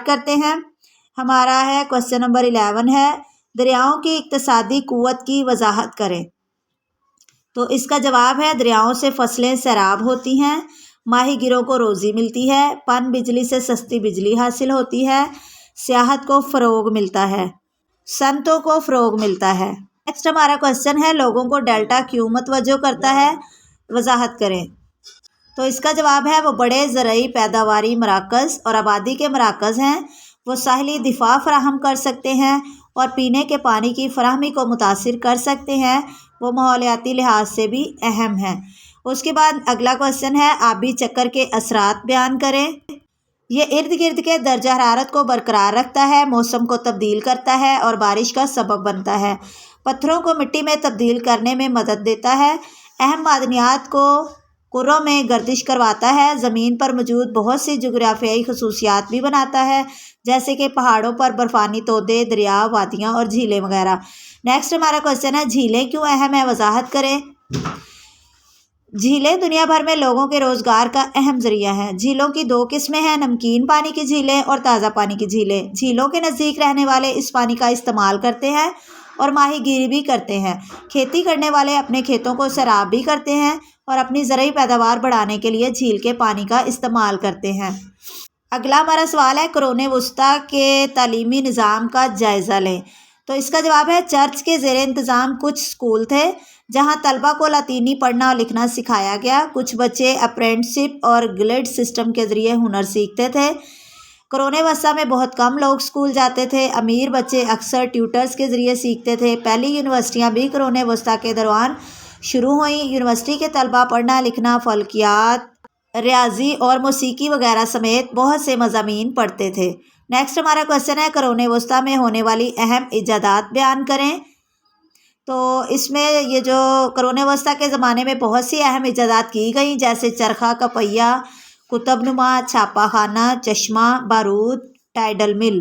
کرتے ہیں۔ ہمارا ہے کوشچن نمبر 11 ہے دریاؤں کی اقتصادی قوت کی وضاحت کریں۔ تو اس کا جواب ہے دریاؤں سے فصلیں سیراب ہوتی ہیں، ماہی گیروں کو روزی ملتی ہے، پن بجلی سے سستی بجلی حاصل ہوتی ہے، سیاحت کو فروغ ملتا ہے، صنعتوں کو فروغ ملتا ہے۔ نیکسٹ ہمارا کوشچن ہے لوگوں کو ڈیلٹا کیوں متوجہ کرتا ہے، وضاحت کریں۔ تو اس کا جواب ہے وہ بڑے زرعی پیداواری مراکز اور آبادی کے مراکز ہیں، وہ ساحلی دفاع فراہم کر سکتے ہیں اور پینے کے پانی کی فراہمی کو متاثر کر سکتے ہیں، وہ ماحولیاتی لحاظ سے بھی اہم ہیں۔ اس کے بعد اگلا کوشچن ہے آبی چکر کے اثرات بیان کریں۔ یہ ارد گرد کے درجہ حرارت کو برقرار رکھتا ہے، موسم کو تبدیل کرتا ہے اور بارش کا سبب بنتا ہے، پتھروں کو مٹی میں تبدیل کرنے میں مدد دیتا ہے، اہم معدنیات کو کروں میں گردش کرواتا ہے، زمین پر موجود بہت سی جغرافیائی خصوصیات بھی بناتا ہے جیسے کہ پہاڑوں پر برفانی تودے، دریا، وادیاں اور جھیلیں وغیرہ۔ نیکسٹ ہمارا کوشچن ہے جھیلیں کیوں اہم ہے، وضاحت کریں۔ جھیلیں دنیا بھر میں لوگوں کے روزگار کا اہم ذریعہ ہیں۔ جھیلوں کی 2 قسمیں ہیں، نمکین پانی کی جھیلیں اور تازہ پانی کی جھیلیں۔ جھیلوں کے نزدیک رہنے والے اس پانی کا استعمال کرتے ہیں اور ماہی گیری بھی کرتے ہیں۔ کھیتی کرنے والے اپنے کھیتوں کو سیراب بھی کرتے ہیں اور اپنی زرعی پیداوار بڑھانے کے لیے جھیل کے پانی کا استعمال کرتے ہیں۔ اگلا ہمارا سوال ہے قرون وسطیٰ کے تعلیمی نظام کا جائزہ لیں۔ تو اس کا جواب ہے چرچ کے زیر انتظام کچھ اسکول تھے جہاں طلبہ کو لاطینی پڑھنا اور لکھنا سکھایا گیا، کچھ بچے اپرینٹشپ اور گلڈ سسٹم کے ذریعے ہنر سیکھتے تھے۔ قرون وسطیٰ میں بہت کم لوگ اسکول جاتے تھے، امیر بچے اکثر ٹیوٹرز کے ذریعے سیکھتے تھے۔ پہلی یونیورسٹیاں بھی قرون وسطیٰ کے دوران شروع ہوئیں۔ یونیورسٹی کے طلبہ پڑھنا لکھنا، فلکیات، ریاضی اور موسیقی وغیرہ سمیت بہت سے مضامین پڑھتے تھے۔ نیکسٹ ہمارا کوشچن ہے قرون وسطیٰ میں ہونے والی اہم ایجادات بیان کریں۔ تو اس میں یہ جو قرون وسطیٰ کے زمانے میں بہت سی اہم ایجادات کی گئیں جیسے چرخہ کا پہیہ، کتب نما، چھاپا خانہ، چشمہ، بارود، ٹائیڈل مل۔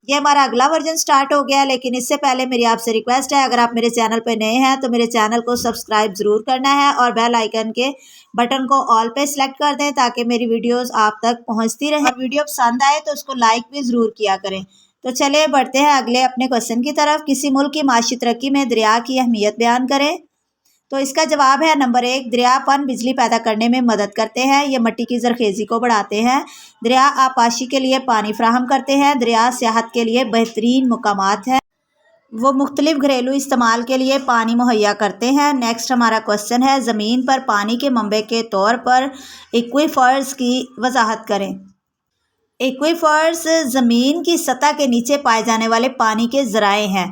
یہ ہمارا اگلا ورژن سٹارٹ ہو گیا ہے، لیکن اس سے پہلے میری آپ سے ریکویسٹ ہے اگر آپ میرے چینل پہ نئے ہیں تو میرے چینل کو سبسکرائب ضرور کرنا ہے اور بیل آئیکن کے بٹن کو آل پہ سلیکٹ کر دیں تاکہ میری ویڈیوز آپ تک پہنچتی رہیں۔ اور ویڈیو پسند آئے تو اس کو لائک بھی ضرور کیا کریں۔ تو چلے بڑھتے ہیں اگلے اپنے کوشچن کی طرف۔ کسی ملک کی معاشی ترقی میں دریا کی اہمیت بیان کریں۔ تو اس کا جواب ہے نمبر 1 دریا پن بجلی پیدا کرنے میں مدد کرتے ہیں، یہ مٹی کی زرخیزی کو بڑھاتے ہیں۔ دریا آبپاشی کے لیے پانی فراہم کرتے ہیں۔ دریا سیاحت کے لیے بہترین مقامات ہیں، وہ مختلف گھریلو استعمال کے لیے پانی مہیا کرتے ہیں۔ نیکسٹ ہمارا کوشچن ہے زمین پر پانی کے منبع کے طور پر ایکویفرز کی وضاحت کریں۔ ایکویفرز زمین کی سطح کے نیچے پائے جانے والے پانی کے ذرائع ہیں۔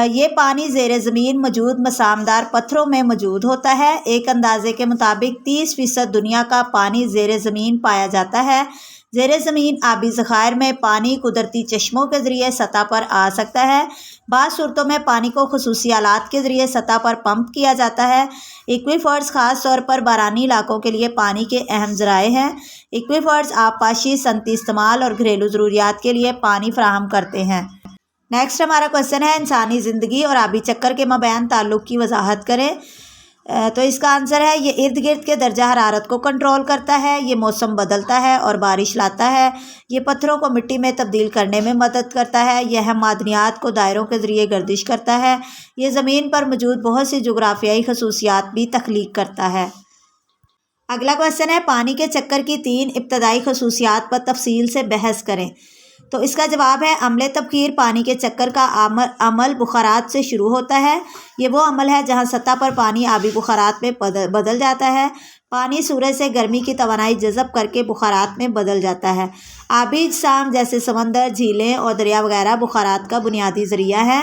یہ پانی زیر زمین موجود مسامدار پتھروں میں موجود ہوتا ہے۔ ایک اندازے کے مطابق 30% دنیا کا پانی زیر زمین پایا جاتا ہے۔ زیر زمین آبی ذخائر میں پانی قدرتی چشموں کے ذریعے سطح پر آ سکتا ہے۔ بعض صورتوں میں پانی کو خصوصی آلات کے ذریعے سطح پر پمپ کیا جاتا ہے۔ ایکویفرز خاص طور پر بارانی علاقوں کے لیے پانی کے اہم ذرائع ہیں۔ ایکویفرز آبپاشی، صنعتی استعمال اور گھریلو ضروریات کے لیے پانی فراہم کرتے ہیں۔ نیکسٹ ہمارا کوشچن ہے انسانی زندگی اور آبی چکر کے مابین تعلق کی وضاحت کریں۔ تو اس کا آنسر ہے یہ ارد گرد کے درجہ حرارت کو کنٹرول کرتا ہے، یہ موسم بدلتا ہے اور بارش لاتا ہے، یہ پتھروں کو مٹی میں تبدیل کرنے میں مدد کرتا ہے، یہ اہم معدنیات کو دائروں کے ذریعے گردش کرتا ہے، یہ زمین پر موجود بہت سی جغرافیائی خصوصیات بھی تخلیق کرتا ہے۔ اگلا کوشچن ہے پانی کے چکر کی 3 ابتدائی خصوصیات پر تفصیل سے بحث کریں۔ تو اس کا جواب ہے عمل تبخیر پانی کے چکر کا عمل بخارات سے شروع ہوتا ہے۔ یہ وہ عمل ہے جہاں سطح پر پانی آبی بخارات میں بدل جاتا ہے۔ پانی سورج سے گرمی کی توانائی جذب کر کے بخارات میں بدل جاتا ہے۔ آبی اجسام جیسے سمندر، جھیلیں اور دریا وغیرہ بخارات کا بنیادی ذریعہ ہے۔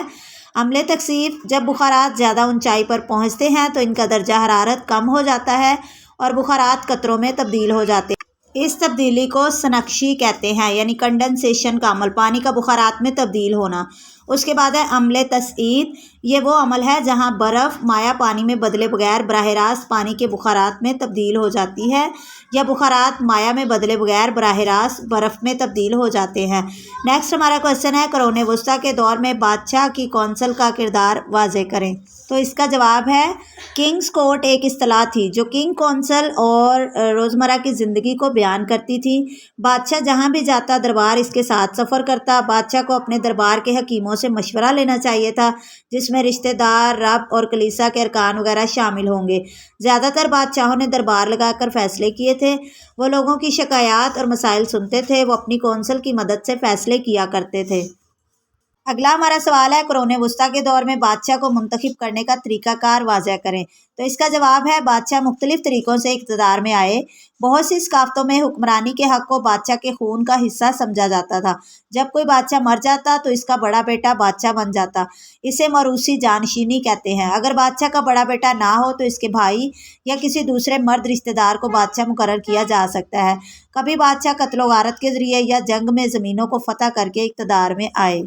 عمل تکثیف جب بخارات زیادہ اونچائی پر پہنچتے ہیں تو ان کا درجہ حرارت کم ہو جاتا ہے اور بخارات قطروں میں تبدیل ہو جاتے ہیں۔ اس تبدیلی کو سنکشی کہتے ہیں، یعنی کنڈنسیشن کا عمل، پانی کا بخارات میں تبدیل ہونا۔ اس کے بعد ہے عمل تصعید، یہ وہ عمل ہے جہاں برف مائع پانی میں بدلے بغیر براہ راست پانی کے بخارات میں تبدیل ہو جاتی ہے، یا بخارات مائع میں بدلے بغیر براہ راست برف میں تبدیل ہو جاتے ہیں۔ نیکسٹ ہمارا کویشچن ہے، قرون وسطیٰ کے دور میں بادشاہ کی کونسل کا کردار واضح کریں۔ تو اس کا جواب ہے کنگز کورٹ ایک اصطلاح تھی جو کنگ کونسل اور روزمرہ کی زندگی کو بیان کرتی تھی۔ بادشاہ جہاں بھی جاتا دربار اس کے ساتھ سفر کرتا۔ بادشاہ کو اپنے دربار کے حکیموں سے مشورہ لینا چاہیے تھا، جس میں رشتہ دار، رب اور کلیسا کے ارکان وغیرہ شامل ہوں گے۔ زیادہ تر بادشاہوں نے دربار لگا کر فیصلے کیے تھے۔ وہ لوگوں کی شکایات اور مسائل سنتے تھے، وہ اپنی کونسل کی مدد سے فیصلے کیا کرتے تھے۔ اگلا ہمارا سوال ہے، قرون وسطیٰ کے دور میں بادشاہ کو منتخب کرنے کا طریقہ کار واضح کریں۔ تو اس کا جواب ہے بادشاہ مختلف طریقوں سے اقتدار میں آئے۔ بہت سی ثقافتوں میں حکمرانی کے حق کو بادشاہ کے خون کا حصہ سمجھا جاتا تھا۔ جب کوئی بادشاہ مر جاتا تو اس کا بڑا بیٹا بادشاہ بن جاتا، اسے موروثی جانشینی کہتے ہیں۔ اگر بادشاہ کا بڑا بیٹا نہ ہو تو اس کے بھائی یا کسی دوسرے مرد رشتہ دار کو بادشاہ مقرر کیا جا سکتا ہے۔ کبھی بادشاہ قتل و غارت کے ذریعے یا جنگ میں زمینوں کو فتح کر کے اقتدار میں آئے۔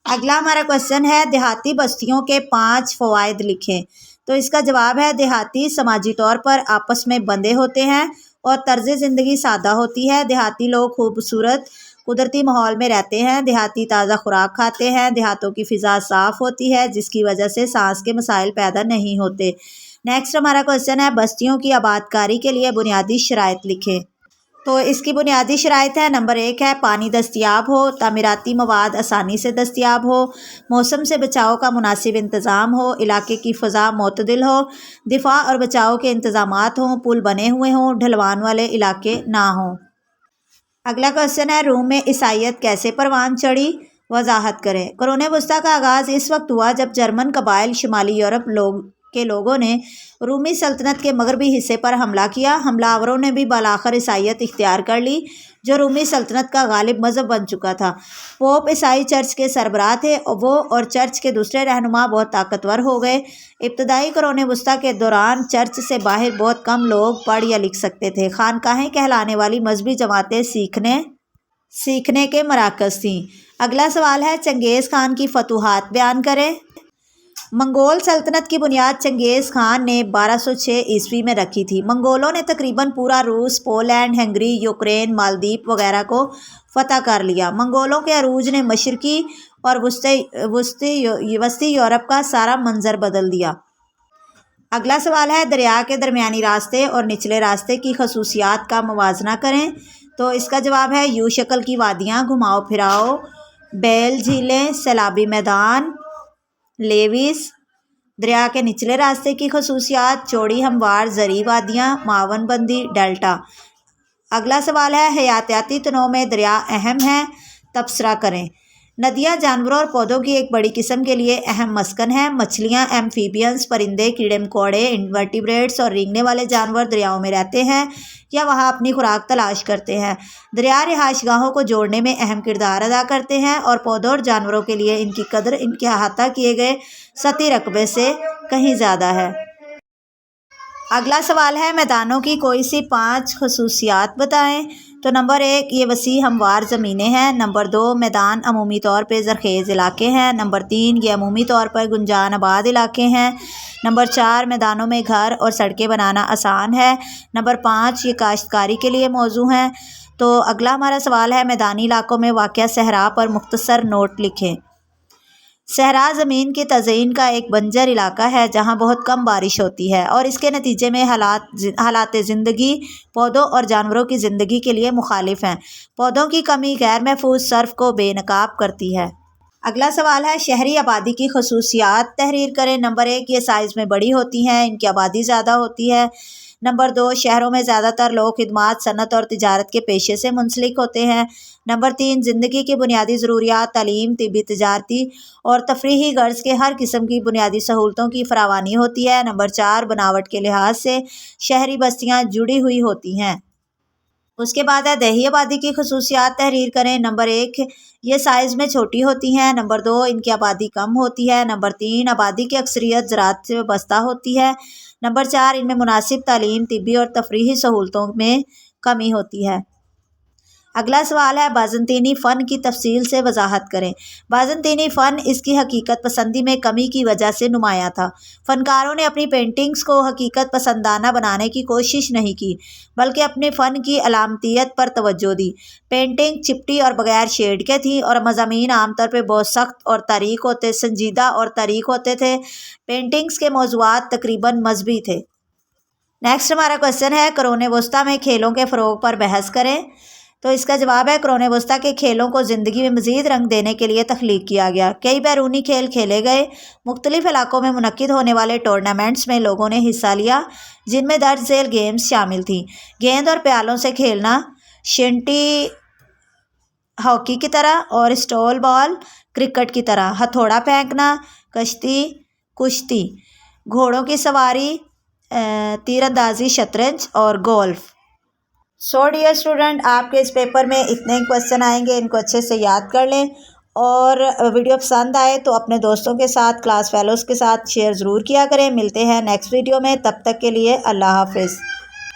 اگلا ہمارا کویشچن ہے، دیہاتی بستیوں کے 5 فوائد لکھیں۔ تو اس کا جواب ہے دیہاتی سماجی طور پر آپس میں بندھے ہوتے ہیں اور طرز زندگی سادہ ہوتی ہے۔ دیہاتی لوگ خوبصورت قدرتی ماحول میں رہتے ہیں۔ دیہاتی تازہ خوراک کھاتے ہیں۔ دیہاتوں کی فضا صاف ہوتی ہے، جس کی وجہ سے سانس کے مسائل پیدا نہیں ہوتے۔ نیکسٹ ہمارا کویشچن ہے، بستیوں کی آباد کاری کے لیے بنیادی شرائط لکھیں۔ تو اس کی بنیادی شرائط ہے، نمبر 1 ہے پانی دستیاب ہو، تعمیراتی مواد آسانی سے دستیاب ہو، موسم سے بچاؤ کا مناسب انتظام ہو، علاقے کی فضا معتدل ہو، دفاع اور بچاؤ کے انتظامات ہوں، پل بنے ہوئے ہوں، ڈھلوان والے علاقے نہ ہوں۔ اگلا کویشچن ہے، روم میں عیسائیت کیسے پروان چڑھی، وضاحت کریں۔ قرون وسطیٰ کا آغاز اس وقت ہوا جب جرمن قبائل شمالی یورپ کے لوگوں نے رومی سلطنت کے مغربی حصے پر حملہ کیا۔ حملہ آوروں نے بھی بالآخر عیسائیت اختیار کر لی، جو رومی سلطنت کا غالب مذہب بن چکا تھا۔ پوپ عیسائی چرچ کے سربراہ تھے، وہ اور چرچ کے دوسرے رہنما بہت طاقتور ہو گئے۔ ابتدائی قرون وسطیٰ کے دوران چرچ سے باہر بہت کم لوگ پڑھ یا لکھ سکتے تھے۔ خانقاہیں کہلانے والی مذہبی جماعتیں سیکھنے کے مراکز تھیں۔ اگلا سوال ہے، چنگیز خان کی فتوحات بیان کریں۔ منگول سلطنت کی بنیاد چنگیز خان نے 1206 عیسوی میں رکھی تھی۔ منگولوں نے تقریباً پورا روس، پولینڈ، ہنگری، یوکرین، مالدیپ وغیرہ کو فتح کر لیا۔ منگولوں کے عروج نے مشرقی اور وسطی یورپ کا سارا منظر بدل دیا۔ اگلا سوال ہے، دریا کے درمیانی راستے اور نچلے راستے کی خصوصیات کا موازنہ کریں۔ تو اس کا جواب ہے یو شکل کی وادیاں، گھماؤ پھراؤ، بیل جھیلیں، سیلابی میدان، لیویس۔ دریا کے نچلے راستے کی خصوصیات، چوڑی ہموار زرعی وادیاں، معاون بندی، ڈیلٹا۔ اگلا سوال ہے، حیاتیاتی تنوع میں دریا اہم ہیں، تبصرہ کریں۔ ندیاں جانوروں اور پودوں کی ایک بڑی قسم کے لیے اہم مسکن ہیں۔ مچھلیاں، ایمفیبینز، پرندے، کیڑے مکوڑے، انورٹیبریٹس اور رینگنے والے جانور دریاؤں میں رہتے ہیں یا وہاں اپنی خوراک تلاش کرتے ہیں۔ دریا رہائش گاہوں کو جوڑنے میں اہم کردار ادا کرتے ہیں اور پودوں اور جانوروں کے لیے ان کی قدر ان کے احاطہ کیے گئے سطحی رقبے سے کہیں زیادہ ہے۔ اگلا سوال ہے، میدانوں کی کوئی سی 5 خصوصیات بتائیں۔ تو نمبر 1، یہ وسیع ہموار زمینیں ہیں۔ نمبر 2، میدان عمومی طور پہ زرخیز علاقے ہیں۔ نمبر 3، یہ عمومی طور پر گنجان آباد علاقے ہیں۔ نمبر 4، میدانوں میں گھر اور سڑکیں بنانا آسان ہے۔ نمبر 5، یہ کاشتکاری کے لیے موزوں ہیں۔ تو اگلا ہمارا سوال ہے، میدانی علاقوں میں واقع صحرا پر مختصر نوٹ لکھیں۔ صحرا زمین کی تزئین کا ایک بنجر علاقہ ہے جہاں بہت کم بارش ہوتی ہے اور اس کے نتیجے میں حالات زندگی پودوں اور جانوروں کی زندگی کے لیے مخالف ہیں۔ پودوں کی کمی غیر محفوظ سرف کو بے نقاب کرتی ہے۔ اگلا سوال ہے، شہری آبادی کی خصوصیات تحریر کریں۔ نمبر 1، یہ سائز میں بڑی ہوتی ہیں، ان کی آبادی زیادہ ہوتی ہے۔ نمبر 2، شہروں میں زیادہ تر لوگ خدمات، صنعت اور تجارت کے پیشے سے منسلک ہوتے ہیں۔ نمبر 3، زندگی کی بنیادی ضروریات، تعلیم، طبی، تجارتی اور تفریحی غرض کے ہر قسم کی بنیادی سہولتوں کی فراوانی ہوتی ہے۔ نمبر 4، بناوٹ کے لحاظ سے شہری بستیاں جڑی ہوئی ہوتی ہیں۔ اس کے بعد ہے دیہی آبادی کی خصوصیات تحریر کریں۔ نمبر 1، یہ سائز میں چھوٹی ہوتی ہیں۔ نمبر 2، ان کی آبادی کم ہوتی ہے۔ نمبر 3، آبادی کی اکثریت زراعت سے وابستہ ہوتی ہے۔ نمبر 4، ان میں مناسب تعلیم، طبی اور تفریحی سہولتوں میں کمی ہوتی ہے۔ اگلا سوال ہے بازنطینی فن کی تفصیل سے وضاحت کریں۔ بازنطینی فن اس کی حقیقت پسندی میں کمی کی وجہ سے نمایاں تھا۔ فنکاروں نے اپنی پینٹنگز کو حقیقت پسندانہ بنانے کی کوشش نہیں کی بلکہ اپنے فن کی علامتیت پر توجہ دی۔ پینٹنگ چپٹی اور بغیر شیڈ کے تھیں اور مضامین عام طور پہ بہت سخت اور سنجیدہ اور تاریک ہوتے تھے۔ پینٹنگز کے موضوعات تقریباً مذہبی تھے۔ نیکسٹ ہمارا کویسچن ہے قرون وسطیٰ میں کھیلوں کے فروغ پر بحث کریں۔ تو اس کا جواب ہے قرون وسطیٰ کے کھیلوں کو زندگی میں مزید رنگ دینے کے لیے تخلیق کیا گیا۔ کئی بیرونی کھیل کھیلے گئے۔ مختلف علاقوں میں منعقد ہونے والے ٹورنامنٹس میں لوگوں نے حصہ لیا جن میں درج ذیل گیمز شامل تھیں: گیند اور پیالوں سے کھیلنا، شینٹی ہاکی کی طرح اور اسٹول بال کرکٹ کی طرح، ہتھوڑا پھینکنا، کشتی، گھوڑوں کی سواری، تیر اندازی، شطرنج اور گولف۔ سو ڈیئر اسٹوڈنٹ، آپ کے اس پیپر میں اتنے کویسچن آئیں گے، ان کو اچھے سے یاد کر لیں اور ویڈیو پسند آئے تو اپنے دوستوں کے ساتھ، کلاس فیلوز کے ساتھ شیئر ضرور کیا کریں۔ ملتے ہیں نیکسٹ ویڈیو میں، تب تک کے لیے اللہ حافظ۔